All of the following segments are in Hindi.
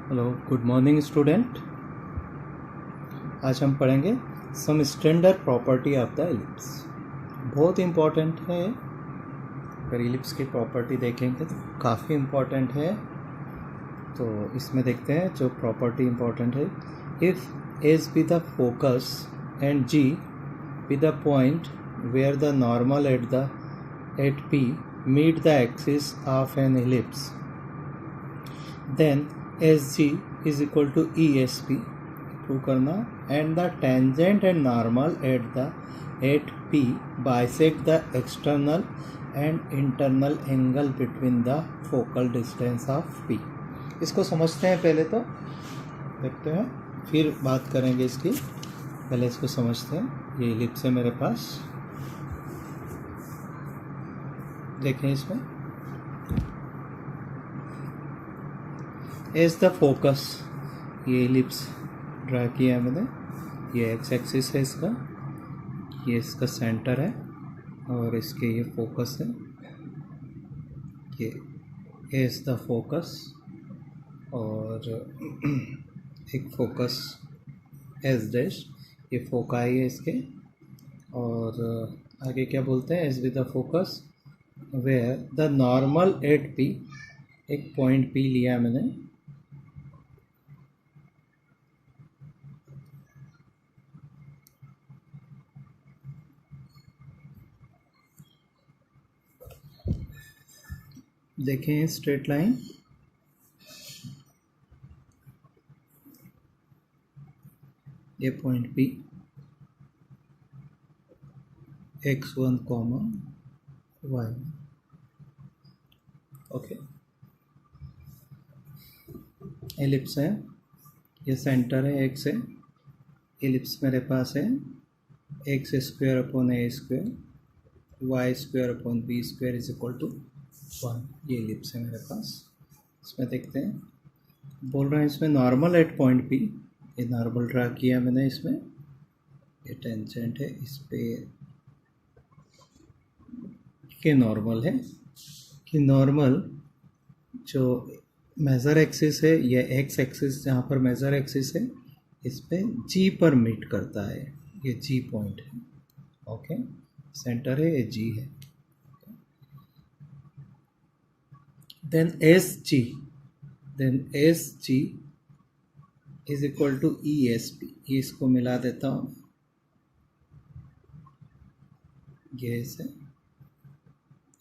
Hello, good morning student. आज हम पढ़ेंगे some standard property of the ellipse. बहुत इम्पॉर्टेंट है। अगर एलिप्स की प्रॉपर्टी देखेंगे तो काफ़ी इम्पॉर्टेंट है। तो इसमें देखते हैं जो प्रॉपर्टी इम्पॉर्टेंट है। If S be the focus and G be the point where the normal at P meet the axis of an ellipse, then SG is equal to ESP prove करना, and the tangent and normal at P bisect the external and internal angle between the focal distance of P। इसको समझते हैं पहले, तो देखते हैं फिर बात करेंगे इसकी। पहले इसको समझते हैं। ये एलिप्स है मेरे पास, देखें इसमें एज द फोकस, ये एलिप्स ड्रा किया है मैंने। ये एक्स एक्सिस है इसका, ये इसका सेंटर है और इसके ये फोकस है। ये एज द फोकस और एक फोकस एज डैश, ये फोकाई है इसके। और आगे क्या बोलते हैं, S with the focus where the normal at P, एक पॉइंट पी लिया मैंने। देखें स्ट्रेट लाइन, ये point P x1 y, okay. Ellipse है, ये सेंटर है, x है। एलिप्स मेरे पास है x square upon a square, y square upon b square is equal to 1। ये एलिप्स है मेरे पास। इसमें देखते हैं, बोल रहे हैं इसमें नॉर्मल एट पॉइंट P, ये नॉर्मल ड्रा किया मैंने इसमें। ये टेंजेंट है इस पे, के नॉर्मल है कि नॉर्मल जो मेजर एक्सिस है, ये एक्स एक्सिस जहाँ पर मेजर एक्सिस है, इस पे जी पर मीट करता है। ये जी पॉइंट है, ओके। सेंटर है, ये जी है। Then S G is equal to E S P. ये इसको मिला देता हूँ, ये इसे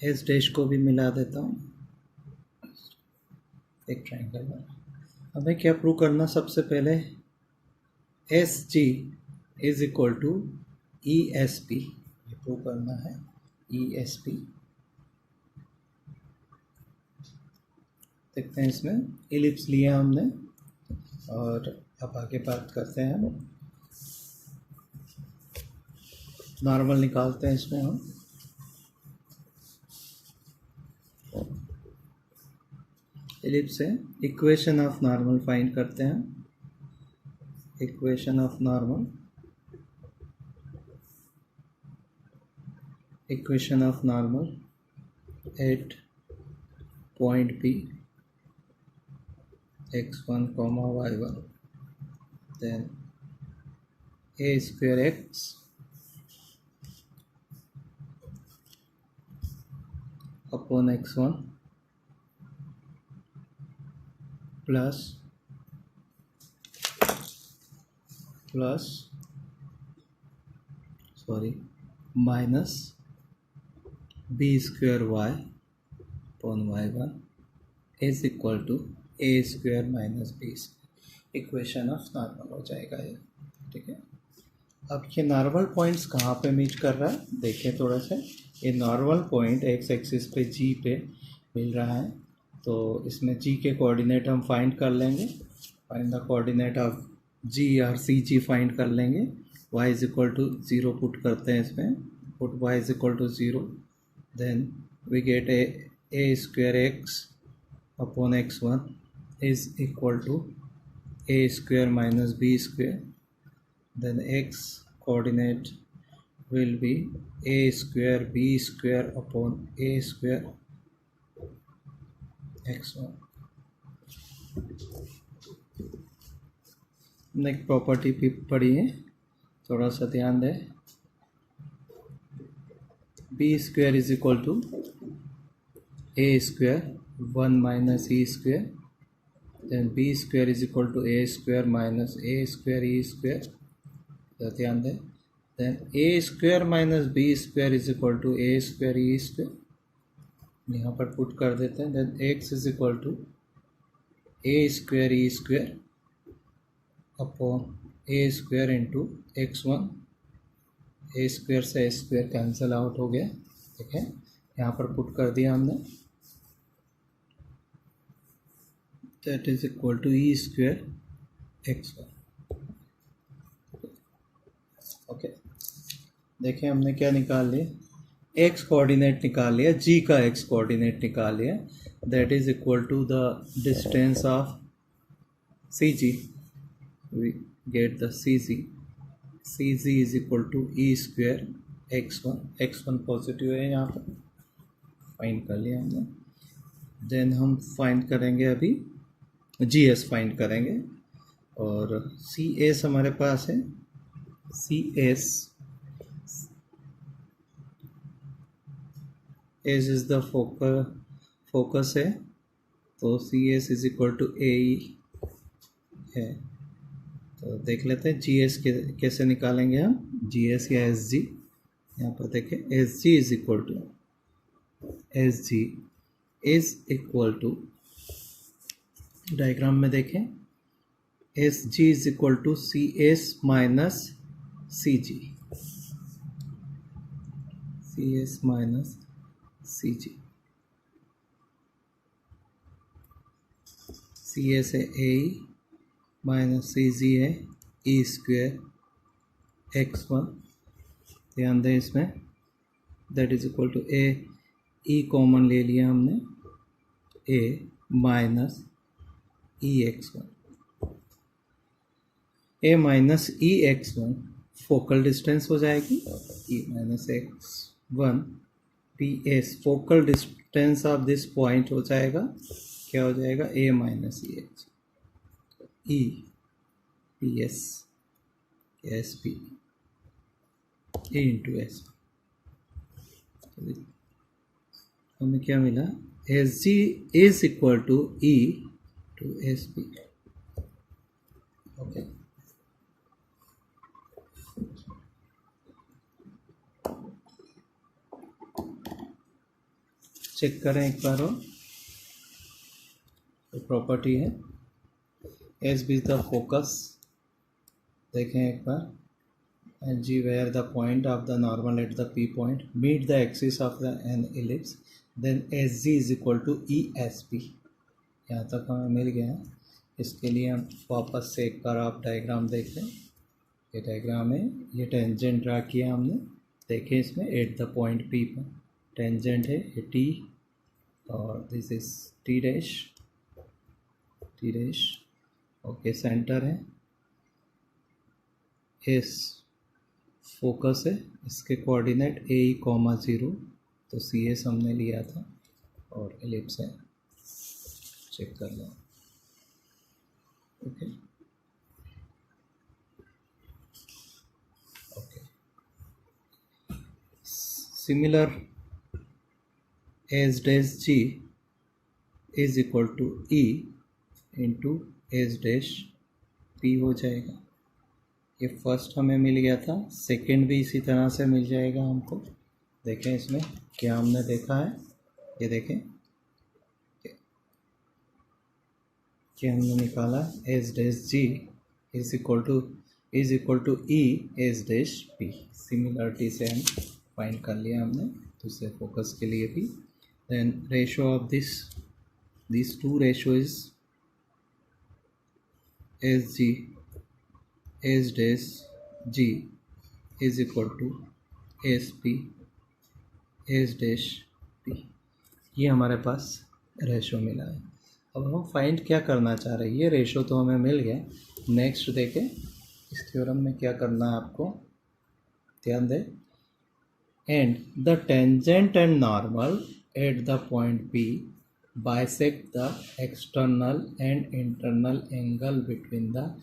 एस डैश को भी मिला देता हूँ, एक ट्राइंगल बना। हमें क्या प्रूव करना, सबसे पहले S G is equal to E S P, ये प्रूव करना है। ई एस पी देखते हैं, इसमें एलिप्स लिया हमने और अब आगे बात करते हैं। हम नॉर्मल निकालते हैं इसमें। हम एलिप्स है, इक्वेशन ऑफ नॉर्मल फाइंड करते हैं। Equation of normal, equation of normal at point P x1 y1, then a square x upon x1 plus minus b square y upon y1 is equal to a square minus b square। Equation of normal हो जाएगा ये, ठीक है। अब ये नॉर्मल पॉइंट्स कहाँ पे मीट कर रहा है, देखें थोड़ा सा। ये नॉर्मल पॉइंट एक्स एक्सिस पे जी पे मिल रहा है, तो इसमें जी के कोऑर्डिनेट हम फाइंड कर लेंगे। Find the coordinate of G और सी जी फाइंड कर लेंगे। y is equal to 0 put करते हैं इसमें, put y is equal to 0, then we get a square x upon x1 is equal to a square minus b square, then x coordinate will be a square b square upon a square x1। हमने एक प्रॉपर्टी भी पढ़ी है, थोड़ा सा ध्यान दें। B square is equal to a square 1 minus e square, then b square is equal to a square minus a square e square. तो ध्यान दें, then a square minus b square is equal to a square e square. यहाँ पर पुट कर देते हैं। Then x is equal to a square e square upon a square into x1। A square से ए स्क्वायर कैंसिल आउट हो गया, ठीक है। यहाँ पर पुट कर दिया हमने, that is equal to e square x1। Okay, देखिए हमने क्या निकाल लिया, एक्स कोऑर्डिनेट निकाल लिया, जी का एक्स कोऑर्डिनेट निकाल लिया, that is equal to the distance of C G. We get the C G is equal to e square x1 positive है, यहाँ पर फाइंड कर लिया हमने। देन हम फाइंड करेंगे अभी जी एस फाइंड करेंगे, और सी एस हमारे पास है, C S is the focus है, तो C S is equal to A E है। तो देख लेते हैं जी एस कैसे निकालेंगे हम, जी एस या एस जी। यहाँ पर देखें, S G is equal to diagram में देखें, S G is equal to C S minus C G, C S minus C G. C S है ए माइनस सी जी है ई स्क्वायर x1। ध्यान दें इसमें, that is equal to A, E common ले लिया हमने, A minus E x1, A minus E x1 focal distance हो जाएगी, E minus x1 P S focal distance of this point हो जाएगा, क्या हो जाएगा, A minus E X E P S P A into S. हमें क्या मिला, S G is equal to E to S P. Okay, check करें एक बार और, तो प्रॉपर्टी है एस बी द फोकस। देखें एक बार, and G where the point of the normal at the P point meet the axis of the an ellipse, then S G is equal to E S P. यहाँ तक हमें मिल गया है। इसके लिए हम वापस से एक बार आप डायग्राम देख लें, ये डायग्राम है, ये टेंजेंट ड्रा किया हमने, देखें इसमें एट द पॉइंट पी पर टेंजेंट है ए टी, और this is T dash, okay, centre है, एस फोकस है, इसके कोऑर्डिनेट ए ई कॉमा 0, तो सी एस हमने लिया था, और एलिप्स है, चेक कर लो। Okay similar S dash G is equal to E into S dash P हो जाएगा। ये फर्स्ट हमें मिल गया था, सेकंड भी इसी तरह से मिल जाएगा हमको। देखें इसमें क्या हमने देखा है, ये देखें क्या हमने निकाला, S dash G is equal to E S dash P. Similarity से हम फाइंड कर लिया हमने दूसरे फोकस के लिए भी। Then ratio of this to ratio is S G S dash G is equal to S P S dash P. ये हमारे पास रेशो मिला है। अब हम फाइंड क्या करना चाह रहे हैं, ये रेशो तो हमें मिल गया। नेक्स्ट देखें इस थ्योरम में क्या करना है आपको, ध्यान दें। And the tangent and normal at the point P bisect the external and internal angle between the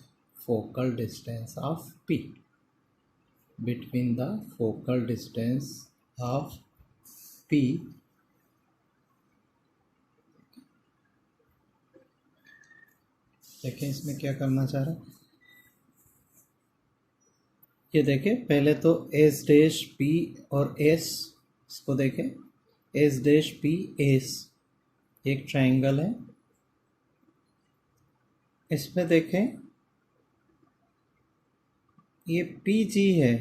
focal distance of P, between the focal distance of P देखें इसमें क्या करना चाह रहा है। ये देखें पहले तो एस डैश पी और एस, इसको देखें एस डैश पी एस एक ट्रायंगल है। इसमें देखें ये पी जी है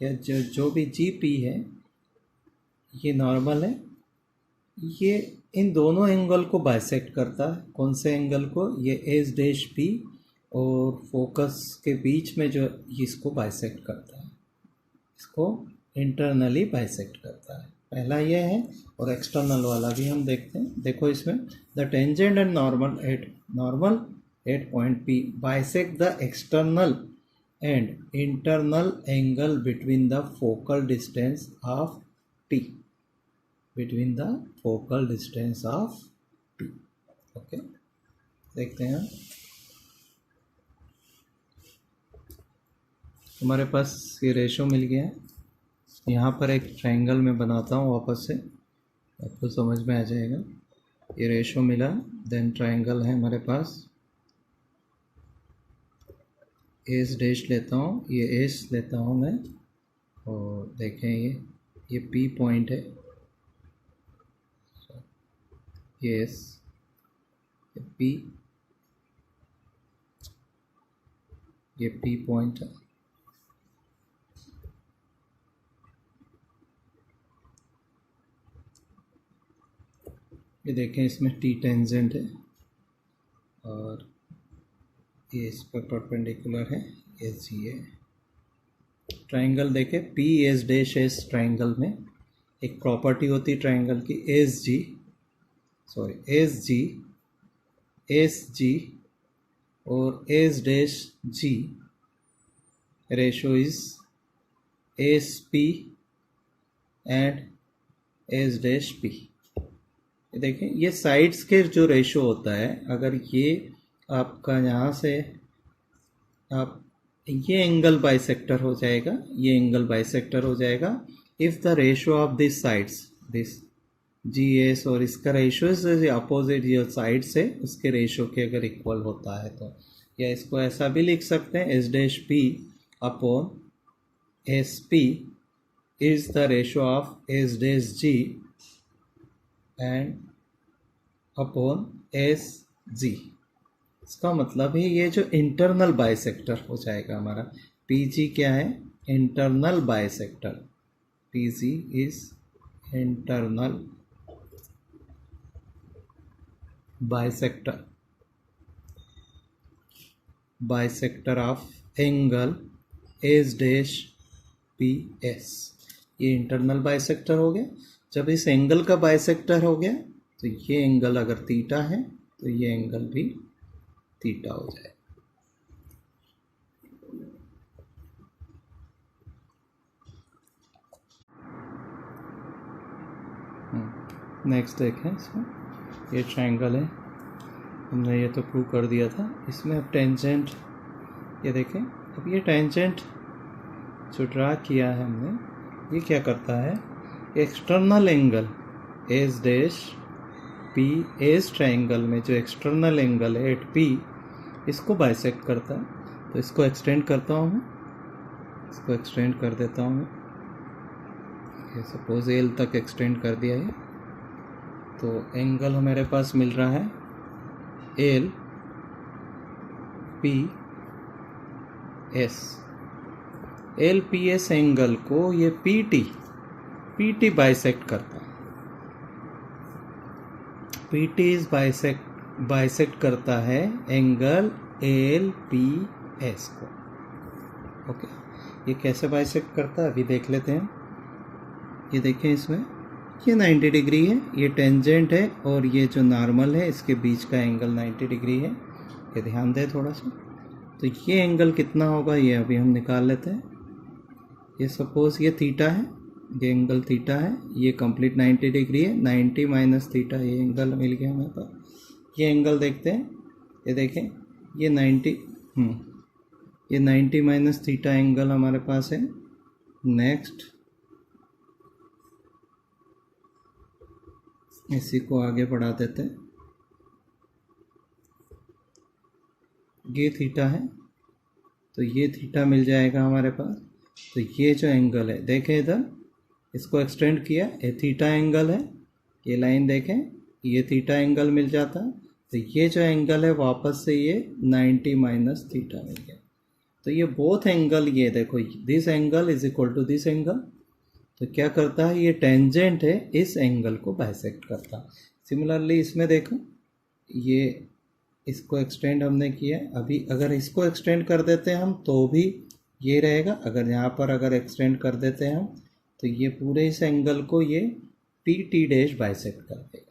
या जो भी जी पी है ये नॉर्मल है, ये इन दोनों एंगल को बाइसेक्ट करता है। कौन से एंगल को? ये एस डैश पी और फोकस के बीच में जो इसको बाइसेक्ट करता है, इसको इंटरनली बाइसेक्ट करता है। पहला ये है और एक्सटर्नल वाला भी हम देखते हैं। देखो इसमें the tangent and normal eight point P bisect the external and internal angle between the focal distance of T, between the focal distance of T. Okay, देखते हैं हमारे पास ये रेशो मिल गया है। यहाँ पर एक ट्रायंगल में बनाता हूँ वापस से, आपको समझ में आ जाएगा। ये रेशो मिला, देन ट्रायंगल है हमारे पास। एस डैश लेता हूँ, ये एस लेता हूँ मैं, और देखें ये पी पॉइंट है, ये एस, पी, ये पी पॉइंट है। ये देखें इसमें टी टेंजेंट है और ये इस पर परपेंडिकुलर है, एस जी है। ट्रायंगल देखें P S dash S, triangle में एक प्रॉपर्टी होती है ट्रायंगल की, एस जी और S dash G ratio is S P and S dash P. देखें ये साइड्स के जो रेशो होता है, अगर ये आपका यहाँ से आप ये एंगल बाइसेक्टर हो जाएगा, ये एंगल बाइसेक्टर हो जाएगा if the ratio of this sides, this G S और इसका रेशो इज अपोजिट जो साइड से उसके रेशो के अगर इक्वल होता है तो, या इसको ऐसा भी लिख सकते हैं S dash P upon S P is the ratio of S dash G and upon S G. इसका मतलब है ये जो इंटरनल बाइसेक्टर हो जाएगा हमारा, पी जी क्या है? Internal bisector. P G is internal bisector of angle S dash P S. ये इंटरनल बाइसेक्टर हो गया। जब इस एंगल का बाइसेक्टर हो गया तो ये एंगल अगर थीटा है तो ये एंगल भी थीटा हो जाए। नेक्स्ट देखें इसमें, ये ट्रायंगल है, हमने ये तो प्रूव कर दिया था। इसमें अब टेंजेंट, ये देखें अब ये टेंजेंट जो ड्रा किया है हमने, ये क्या करता है? External angle S dash P, S triangle में जो एक्सटर्नल एंगल है एट पी, इसको बाइसेक्ट करता है। तो इसको एक्सटेंड करता हूँ मैं, इसको एक्सटेंड कर देता हूँ मैं, ये सपोज एल तक एक्सटेंड कर दिया है। तो एंगल मेरे पास मिल रहा है L P S. L P S angle को ये पी टी बाइसेक्ट करता है। पी टी इज बाइसेक्ट करता है एंगल एल पी एस को। ओके, ये कैसे बाइसेक्ट करता है अभी देख लेते हैं। ये देखें इसमें ये 90 डिग्री है, ये टेंजेंट है और ये जो नॉर्मल है इसके बीच का एंगल 90 डिग्री है। ये ध्यान दें थोड़ा सा। तो ये एंगल कितना होगा ये अभी हम निकाल लेते हैं। ये सपोज ये थीटा है, ये एंगल थीटा है, ये कंप्लीट 90 डिग्री है, 90 माइनस थीटा, ये एंगल मिल गया हमें। तो ये एंगल देखते हैं, ये देखें ये 90 ये 90 माइनस थीटा एंगल हमारे पास है। नेक्स्ट इसी को आगे बढ़ा देते हैं, ये थीटा है तो ये थीटा मिल जाएगा हमारे पास। तो ये जो एंगल है देखें इधर, इसको एक्सटेंड किया, ये थीटा एंगल है, ये लाइन देखें, ये थीटा एंगल मिल जाता है। तो ये जो एंगल है वापस से ये 90 माइनस थीटा मिल गया। तो ये बोथ एंगल, ये देखो this angle is equal to this angle, तो क्या करता है ये टेंजेंट है इस एंगल को बाइसेक्ट करता है। सिमिलरली इसमें देखो ये इसको एक्सटेंड हमने किया, अभी अगर इसको एक्सटेंड कर देते हैं हम तो भी ये रहेगा, अगर यहाँ पर अगर एक्सटेंड कर देते हैं हम तो ये पूरे इस एंगल को ये टी डैश बाइसेक्ट कर देगा।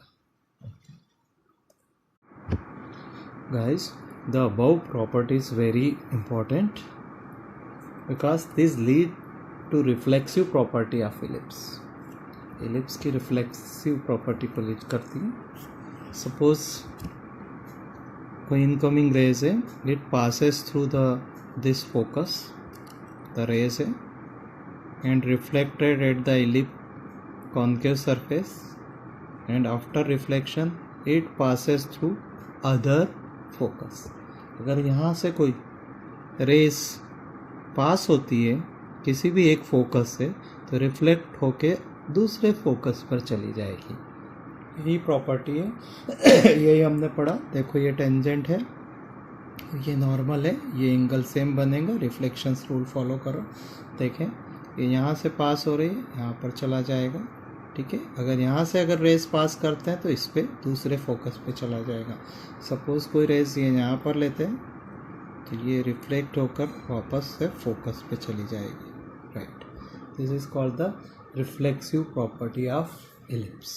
Guys, the above property is very important because this lead to reflexive property of ellipse. Ellipse की reflexive property को लीड करती है। Suppose कोई incoming rays है, it passes through this focus, the rays है, and reflected at the ellipse concave surface, and after reflection it passes through other focus. अगर यहाँ से कोई रेस पास होती है किसी भी एक फोकस से तो रिफ्लेक्ट होके दूसरे फोकस पर चली जाएगी, यही प्रॉपर्टी है। यही हमने पढ़ा। देखो ये टेंजेंट है, ये नॉर्मल है, ये एंगल सेम बनेगा, रिफ्लेक्शंस रूल फॉलो करो। देखें ये यहाँ से पास हो रही है, यहाँ पर चला जाएगा, ठीक है। अगर यहाँ से अगर रेस पास करते हैं तो इस पे दूसरे फोकस पे चला जाएगा। सपोज कोई रेस ये यहाँ पर लेते हैं तो ये रिफ्लेक्ट होकर वापस से फोकस पे चली जाएगी, right. This is called the reflexive property of ellipse.